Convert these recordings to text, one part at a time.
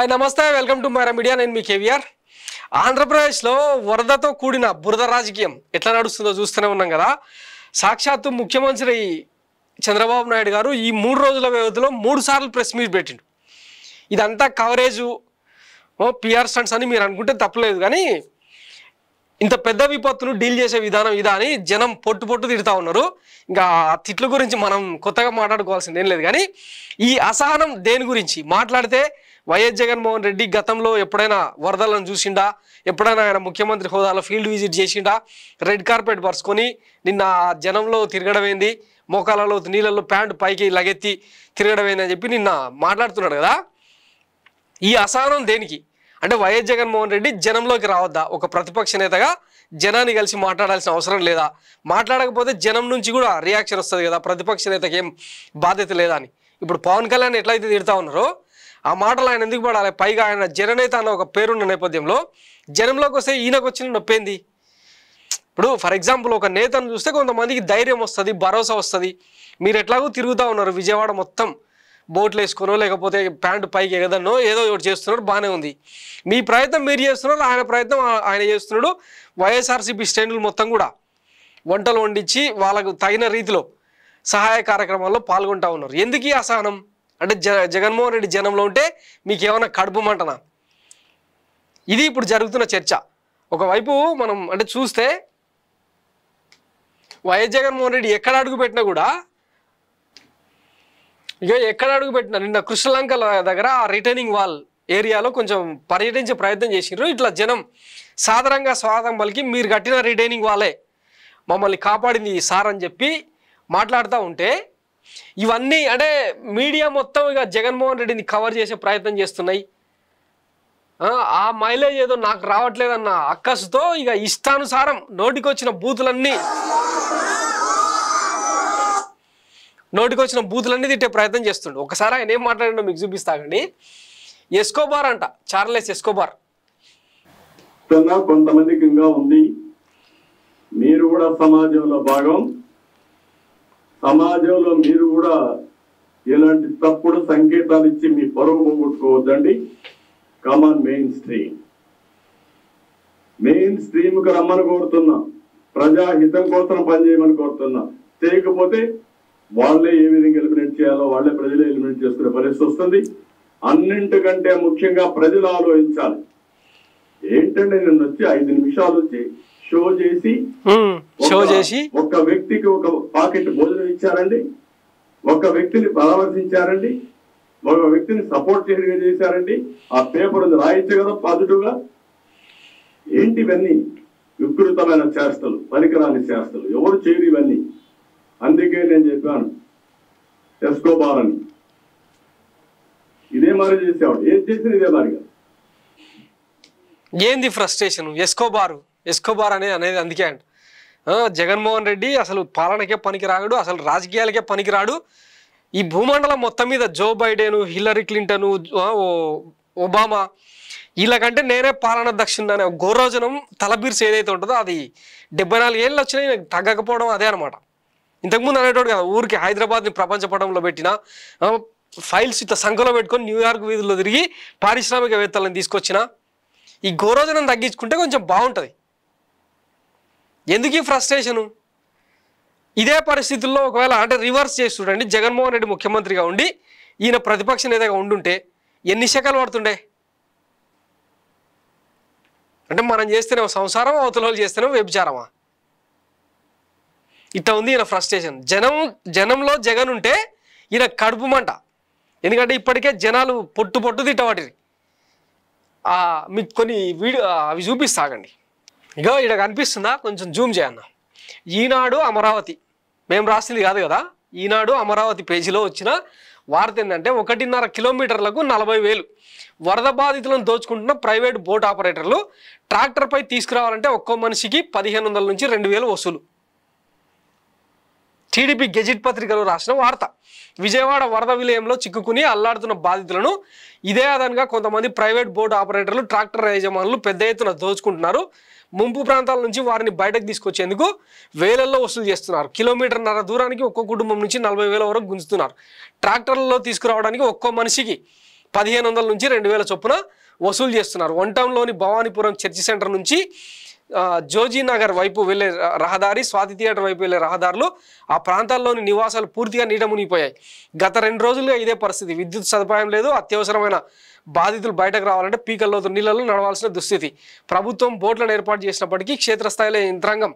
Hi నమస్తే welcome to Myra media నేను మీ కేవీఆర్ ఆంధ్రప్రదేశ్లో వరదతో కూడిన బురద రాజకీయం ఎట్లా నడుస్తుందో చూస్తూనే ఉన్నాం కదా సాక్షాత్తు ముఖ్యమంత్రి చంద్రబాబు నాయుడు గారు ఈ 3 రోజుల వ్యవధిలో 3 సార్లు ప్రెస్ మీట్ పెట్టిండు ఇదంతా కవరేజ్ పిఆర్ స్టంట్స్ అని మీరు అనుకుంటే తప్పలేదు కానీ ఇంత పెద్ద విపత్తును డీల్ చేసే విధానం ఇదా అని జనం పొట్టు తిడతా ఉన్నారు ఇంకా తిట్ల గురించి మనం కొత్తగా మాట్లాడుకోవాల్సింది ఏం లేదు కానీ ఈ అసహనం దేని గురించి మాట్లాడితే వైఎస్ జగన్మోహన్ రెడ్డి గతంలో ఎప్పుడైనా వరదలను చూసిండా ఎప్పుడైనా ఆయన ముఖ్యమంత్రి హోదాలో ఫీల్డ్ విజిట్ చేసిండా రెడ్ కార్పెట్ పరుచుకొని నిన్న జనంలో తిరగడమైంది మోకాలలో నీళ్ళల్లో ప్యాంటు పైకి లగెత్తి తిరగడమైంది అని చెప్పి నిన్న మాట్లాడుతున్నాడు కదా ఈ అసహనం దేనికి అంటే వైఎస్ జగన్మోహన్ రెడ్డి జనంలోకి రావద్దా ఒక ప్రతిపక్ష నేతగా జనాన్ని కలిసి మాట్లాడాల్సిన అవసరం లేదా మాట్లాడకపోతే జనం నుంచి కూడా రియాక్షన్ వస్తుంది కదా ప్రతిపక్ష నేతకి ఏం బాధ్యత లేదా అని ఇప్పుడు పవన్ కళ్యాణ్ ఎట్లయితే తిడతా ఉన్నారో ఆ మాటలు ఆయన ఎందుకు పడాలి పైగా ఆయన జననేత అన్న ఒక పేరున్న నేపథ్యంలో జనంలోకి వస్తే ఈయనకు వచ్చిన నొప్పేంది ఇప్పుడు ఫర్ ఎగ్జాంపుల్ ఒక నేతను చూస్తే కొంతమందికి ధైర్యం వస్తుంది భరోసా వస్తుంది మీరు ఎట్లాగో తిరుగుతూ ఉన్నారు విజయవాడ మొత్తం బోట్లు వేసుకోనో లేకపోతే ప్యాంటు పైకి ఎగదన్నో ఏదో ఒకటి చేస్తున్నారు బాగానే ఉంది మీ ప్రయత్నం మీరు చేస్తున్నారు ఆయన ప్రయత్నం ఆయన చేస్తున్నాడు వైఎస్ఆర్సీపీ శ్రేణులు మొత్తం కూడా వంటలు వండించి వాళ్ళకు తగిన రీతిలో సహాయ కార్యక్రమాల్లో పాల్గొంటూ ఉన్నారు ఎందుకు ఈ అసహనం అంటే జగన్మోహన్ రెడ్డి జనంలో ఉంటే మీకు ఏమైనా కడుపు మంటనా ఇది ఇప్పుడు జరుగుతున్న చర్చ ఒకవైపు మనం అంటే చూస్తే వైఎస్ జగన్మోహన్ రెడ్డి ఎక్కడ అడుగు పెట్టినా కూడా ఇక ఎక్కడ అడుగు పెట్టినా నిన్న కృష్ణలంకల దగ్గర ఆ రిటర్నింగ్ వాల్ ఏరియాలో కొంచెం పర్యటించే ప్రయత్నం చేసినారు ఇట్లా జనం సాధారణంగా స్వాగతం పలికి మీరు కట్టిన రిటైనింగ్ వాలే మమ్మల్ని కాపాడింది సార్ అని చెప్పి మాట్లాడుతూ ఉంటే ఇవన్నీ అంటే మీడియా మొత్తం ఇక జగన్మోహన్ రెడ్డిని కవర్ చేసే ప్రయత్నం చేస్తున్నాయి ఆ మైలేజ్ ఏదో నాకు రావట్లేదన్న అక్కసుతో ఇక ఇష్టానుసారం నోటికొచ్చిన బూతులన్నీ తిట్టే ప్రయత్నం చేస్తుండు ఒకసారి ఆయన ఏం మాట్లాడిండో మీకు చూపిస్తాగండి ఎస్కోబార్ అంట చార్లెస్ ఎస్కోబార్ కొంతమందికి ఇంకా ఉంది మీరు కూడా సమాజంలో భాగం సమాజంలో మీరు కూడా ఇలాంటి తప్పుడు సంకేతాలు ఇచ్చి మీ పరువు పోగొట్టుకోవద్దండి కమాన్ మెయిన్ స్ట్రీమ్ కు రమ్మని కోరుతున్నా ప్రజాహితం కోసం పనిచేయమని కోరుతున్నా చేయకపోతే వాళ్ళే ఏ విధంగా ఎలిమినేట్ చేయాలో వాళ్ళే ప్రజలే ఎలిమినేట్ చేసుకునే పరిస్థితి వస్తుంది అన్నింటికంటే ముఖ్యంగా ప్రజలు ఆలోచించాలి ఏంటంటే నేను వచ్చి 5 నిమిషాలు వచ్చి షో చేసి ఒక వ్యక్తికి ఒక పాకెట్ భోజనం ఇచ్చారండి ఒక వ్యక్తిని పరామర్శించారండి ఒక వ్యక్తిని సపోర్ట్ చేశారండి ఆ పేపర్ రాయించే కదా పాజిటివ్ గా ఏంటి ఇవన్నీ వికృతమైన చేష్టలు పనికిరాని చేష్టలు ఎవరు చేయరు ఇవన్నీ అందుకే నేను చెప్పాను ఎస్కోబార్ అని ఇదే మరి చేసేవాడు ఏం చేసిన ఇదే మరిగా ఏంది ఫ్రస్ట్రేషన్ ఎస్కోబార్ అనేది అందుకే అంట జగన్మోహన్ రెడ్డి అసలు పాలనకే పనికిరాడు అసలు రాజకీయాలకే పనికిరాడు ఈ భూమండలం మొత్తం మీద Joe Biden Hillary Clinton Obama వీళ్ళకంటే నేనే పాలన దక్షిణ అనే గోరోజనం తలబిర్స్ ఏదైతే ఉంటుందో అది 74 ఏళ్ళు వచ్చినాయి తగ్గకపోవడం అదే అనమాట ఇంతకుముందు అనేటోడు కదా ఊరికి హైదరాబాద్ని ప్రపంచ పటంలో పెట్టిన ఫైల్స్ ఇట్లా సంఖ్యలో పెట్టుకొని న్యూయార్క్ వీధుల్లో తిరిగి పారిశ్రామికవేత్తలను తీసుకొచ్చిన ఈ గోరోజనం తగ్గించుకుంటే కొంచెం బాగుంటుంది ఎందుకు ఈ ఫ్రస్ట్రేషను ఇదే పరిస్థితుల్లో ఒకవేళ అంటే రివర్స్ చేసి చూడండి జగన్మోహన్ రెడ్డి ముఖ్యమంత్రిగా ఉండి ఈయన ప్రతిపక్ష నేతగా ఉండుంటే ఎన్ని శకాలు పడుతుండే అంటే మనం చేస్తేనే సంసారం అవతల వాళ్ళు చేస్తేనే వ్యభిచారమా ఇట్లా ఉంది ఈయన ఫ్రస్ట్రేషన్ జనంలో జగన్ ఉంటే ఈయన కడుపు మంట ఎందుకంటే ఇప్పటికే జనాలు పొట్టు తిట్టవాటిని మీకు కొన్ని అవి చూపిస్తాగండి ఇక ఇక్కడ కనిపిస్తుందా కొంచెం జూమ్ చేయన్న ఈనాడు అమరావతి మేము రాసింది కాదు కదా ఈనాడు అమరావతి పేజీలో వచ్చిన వార్త ఏంటంటే 1.5 కిలోమీటర్లకు 40,000 వరద బాధితులను దోచుకుంటున్న ప్రైవేట్ బోట్ ఆపరేటర్లు ట్రాక్టర్పై తీసుకురావాలంటే ఒక్కో మనిషికి 1,500 నుంచి 2,000 వసూలు టీడీపీ గెజిట్ పత్రికలో రాసిన వార్త విజయవాడ వరద విలయంలో చిక్కుకుని అల్లాడుతున్న బాధితులను ఇదే అదనంగా కొంతమంది ప్రైవేట్ బోట్ ఆపరేటర్లు ట్రాక్టర్ యజమానులు పెద్ద ఎత్తున దోచుకుంటున్నారు ముంపు ప్రాంతాల నుంచి వారిని బయటకు తీసుకొచ్చేందుకు వేలల్లో వసూలు చేస్తున్నారు కిలోమీటర్న్నర దూరానికి ఒక్కో కుటుంబం నుంచి 40,000 వరకు గుంజుతున్నారు ట్రాక్టర్లలో తీసుకురావడానికి ఒక్కో మనిషికి 1500 నుంచి 2000 చొప్పున వసూలు చేస్తున్నారు. వన్ టౌన్లోని భవానీపురం చర్చి సెంటర్ నుంచి జోజీ నగర్ వైపు వెళ్ళే రహదారి, స్వాతి థియేటర్ వైపు వెళ్ళే రహదారులు, ఆ ప్రాంతాల్లోని నివాసాలు పూర్తిగా నీట మునిగిపోయాయి. గత 2 రోజులుగా ఇదే పరిస్థితి. విద్యుత్ సదుపాయం లేదు. అత్యవసరమైన బాధితులు బయటకు రావాలంటే పీకల్లోతు నీళ్ళలో నడవాల్సిన దుస్థితి. ప్రభుత్వం బోట్లను ఏర్పాటు చేసినప్పటికీ క్షేత్రస్థాయిలో యంత్రాంగం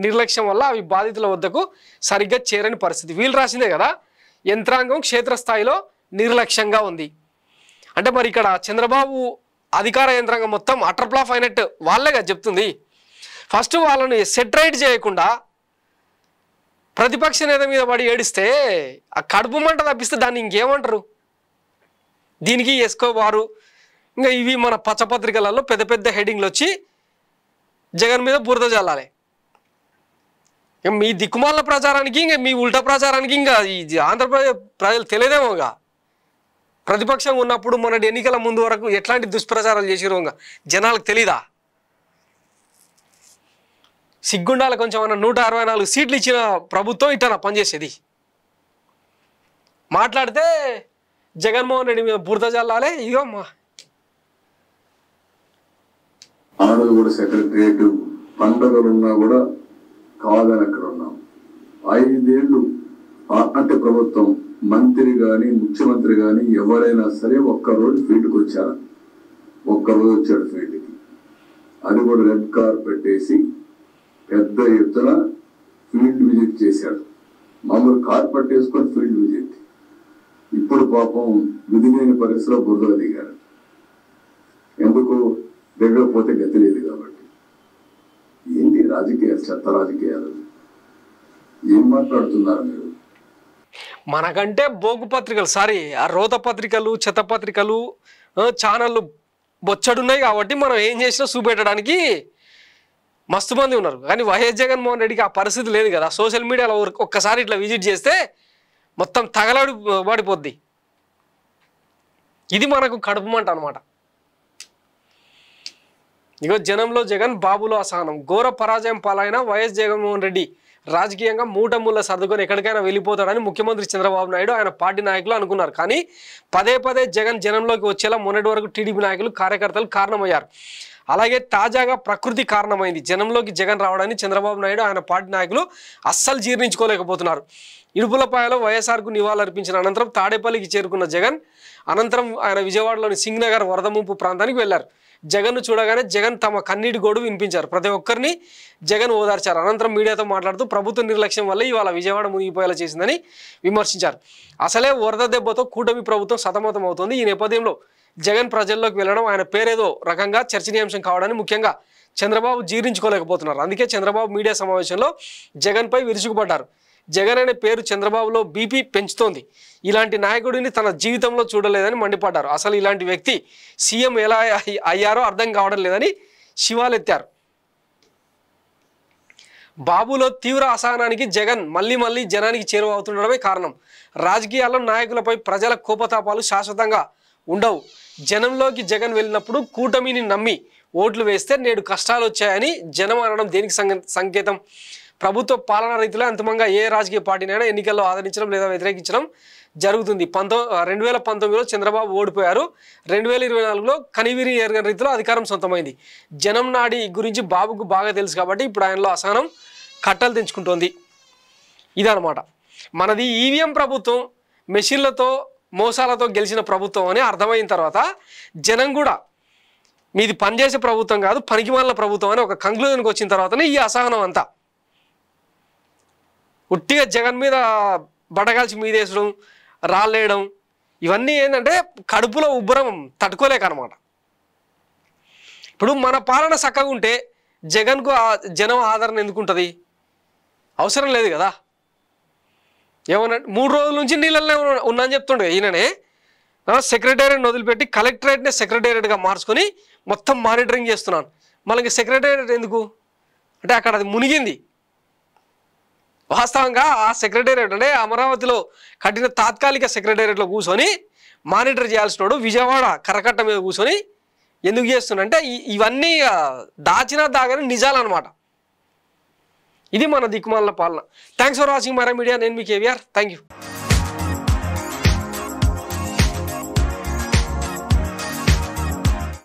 నిర్లక్ష్యం వల్ల అవి బాధితుల వద్దకు సరిగ్గా చేరని పరిస్థితి. వీళ్ళు రాసిందే కదా, యంత్రాంగం క్షేత్రస్థాయిలో నిర్లక్ష్యంగా ఉంది అంటే మరి ఇక్కడ చంద్రబాబు అధికార యంత్రాంగం మొత్తం అటర్ప్లాఫ్ అయినట్టు వాళ్ళేగా చెప్తుంది. ఫస్ట్ వాళ్ళని సెటరైట్ చేయకుండా ప్రతిపక్ష నేత మీద పడి ఏడిస్తే ఆ కడుపు మంట తప్పిస్తే దాన్ని ఇంకేమంటారు? దీనికి ఎస్కోబారు ఇంకా ఇవి మన పచ్చపత్రికలలో పెద్ద పెద్ద హెడ్డింగ్లు వచ్చి జగన్ మీద బురద జల్లాలి. మీ దిక్కుమాల ప్రచారానికి ఇంకా మీ ఉల్టా ప్రచారానికి ఇంకా ఈ ఆంధ్రప్రదేశ్ ప్రజలు తెలియదేమోగా. ప్రతిపక్షంగా ఉన్నప్పుడు మొన్నటి ఎన్నికల ముందు వరకు ఎట్లాంటి దుష్ప్రచారాలు చేసిరో ఇంకా జనాలకు తెలీదా? సిగ్గుండాల కొంచెం అన్న 164 సీట్లు ఇచ్చిన ప్రభుత్వం ఇట్లా పనిచేసేది. మాట్లాడితే జగన్మోహన్ రెడ్డి మీద బురద జల్లాలే. ఇగో మా ఆనది కూడా సెక్రటరియట్ పండుగలున్నా కూడా కాదని అక్కడ ఉన్నాం. 5 ఏళ్ళు అంటే ప్రభుత్వం మంత్రి కానీ ముఖ్యమంత్రి కానీ ఎవరైనా సరే ఒక్కరోజు ఫీల్డ్కి వచ్చారా? ఒక్కరోజు వచ్చాడు ఫీల్డ్కి. అది కూడా రెడ్ కార్పెట్ వేసి పెద్ద ఎత్తున ఫీల్డ్ విజిట్ చేశాడు. మామూలు కార్పెట్ వేసుకొని ఫీల్డ్ విజిట్. ఇప్పుడు పాపం విధి లేని పరిస్థితిలో బురదలు దిగారు. ఎందుకు దిగకపోతే గతి లేదు కాబట్టి. ఏంటి రాజకీయాలు, చెత్త రాజకీయాలు? ఏం మాట్లాడుతున్నారు మీరు? మనకంటే బోగు పత్రికలు, సారీ ఆ రోత పత్రికలు, చెత్త పత్రికలు, ఛానళ్ళు బొచ్చడున్నాయి కాబట్టి మనం ఏం చేసినా చూపెట్టడానికి మస్తు మంది ఉన్నారు. కానీ వైఎస్ జగన్మోహన్ రెడ్డికి ఆ పరిస్థితి లేదు కదా. సోషల్ మీడియాలో ఒక్కసారి ఇట్లా విజిట్ చేస్తే మొత్తం పడిపోద్ది. ఇది మనకు కడుపుమంట అనమాట. ఇగో జనంలో జగన్, బాబులో అసహనం. ఘోర పరాజయం పాలైన వైఎస్ జగన్మోహన్ రెడ్డి రాజకీయంగా మూటముళ్ళ సర్దుకొని ఎక్కడికైనా వెళ్ళిపోతాడని ముఖ్యమంత్రి చంద్రబాబు నాయుడు ఆయన పార్టీ నాయకులు అనుకున్నారు. కానీ పదే పదే జగన్ జనంలోకి వచ్చేలా మొన్నటి వరకు టీడీపీ నాయకులు, కార్యకర్తలు కారణమయ్యారు. అలాగే తాజాగా ప్రకృతి కారణమైంది. జనంలోకి జగన్ రావడాన్ని చంద్రబాబు నాయుడు ఆయన పార్టీ నాయకులు అస్సలు జీర్ణించుకోలేకపోతున్నారు. ఇడుపులపాయలో వైఎస్ఆర్కు నివాళులర్పించిన అనంతరం తాడేపల్లికి చేరుకున్న జగన్ అనంతరం ఆయన విజయవాడలోని సింగ్ నగర్ వరద ముంపు ప్రాంతానికి వెళ్లారు. జగన్ను చూడగానే జగన్ తమ కన్నీటి గోడు వినిపించారు. ప్రతి ఒక్కరిని జగన్ ఓదార్చారు. అనంతరం మీడియాతో మాట్లాడుతూ ప్రభుత్వ నిర్లక్ష్యం వల్ల ఇవాళ విజయవాడ మునిగిపోయేలా చేసిందని విమర్శించారు. అసలే వరద దెబ్బతో కూటమి ప్రభుత్వం సతమతం అవుతోంది. ఈ నేపథ్యంలో జగన్ ప్రజల్లోకి వెళ్ళడం ఆయన పేరేదో రకంగా చర్చనీయాంశం కావడాన్ని ముఖ్యంగా చంద్రబాబు జీర్ణించుకోలేకపోతున్నారు. అందుకే చంద్రబాబు మీడియా సమావేశంలో జగన్పై విరుచుకుపడ్డారు. జగన్ అనే పేరు చంద్రబాబులో బీపీ పెంచుతోంది. ఇలాంటి నాయకుడిని తన జీవితంలో చూడలేదని మండిపడ్డారు. అసలు ఇలాంటి వ్యక్తి సీఎం ఎలా అయ్యారో అర్థం కావడం లేదని శివాలెత్తారు. బాబులో తీవ్ర అసహనానికి జగన్ మళ్ళీ జనానికి చేరువవుతుండడమే కారణం. రాజకీయాల్లో నాయకులపై ప్రజల కోపతాపాలు శాశ్వతంగా ఉండవు. జనంలోకి జగన్ వెళ్ళినప్పుడు కూటమిని నమ్మి ఓట్లు వేస్తే నేడు కష్టాలు వచ్చాయని జనం అనడం దేనికి సంకేతం? ప్రభుత్వ పాలనా రీతిలో అంతిమంగా ఏ రాజకీయ పార్టీనైనా ఎన్నికల్లో ఆదరించడం లేదా వ్యతిరేకించడం జరుగుతుంది. 2019లో చంద్రబాబు ఓడిపోయారు. 2024లో కనివిరి ఎరగని రీతిలో అధికారం సొంతమైంది. జనం నాడి గురించి బాబుకు బాగా తెలుసు కాబట్టి ఇప్పుడు ఆయనలో అసహనం కట్టలు తెంచుకుంటోంది. ఇదనమాట మనది ఈవీఎం ప్రభుత్వం, మెషిన్లతో మోసాలతో గెలిచిన ప్రభుత్వం అని అర్థమైన తర్వాత జనం కూడా మీది పనిచేసే ప్రభుత్వం కాదు, పనికిమాలిన ప్రభుత్వం అని ఒక కంక్లూజన్కి వచ్చిన తర్వాతనే ఈ అసహనం అంతా. ఉట్టిగా జగన్ మీద బడగాల్చి మీదేసడం, రాళ్ళేయడం ఇవన్నీ ఏంటంటే కడుపులో ఉబ్బరం తట్టుకోలేక అనమాట. ఇప్పుడు మన పాలన చక్కగా ఉంటే జగన్కు జనం ఆదరణ ఎందుకుంటుంది? అవసరం లేదు కదా. ఏమన్నా 3 రోజుల నుంచి నీళ్ళనే ఉన్నా అని చెప్తుండే ఈయననే. సెక్రటేరియట్ని వదిలిపెట్టి కలెక్టరేట్నే సెక్రటేరియట్గా మార్చుకొని మొత్తం మానిటరింగ్ చేస్తున్నాను. మళ్ళీ సెక్రటేరియట్ ఎందుకు అంటే అక్కడ అది మునిగింది. వాస్తవంగా ఆ సెక్రటేరియట్ అంటే అమరావతిలో కట్టిన తాత్కాలిక సెక్రటేరియట్లో కూర్చొని మానిటర్ చేయాల్సినోడు విజయవాడ కరకట్ట మీద కూర్చొని ఎందుకు చేస్తున్నంటే ఇవన్నీ దాచినా దాగని నిజాలన్నమాట. ఇది మన దిక్కుమాల పాలన. Thanks for watching Mara media. నేను మీ కేవీఆర్. Thank you.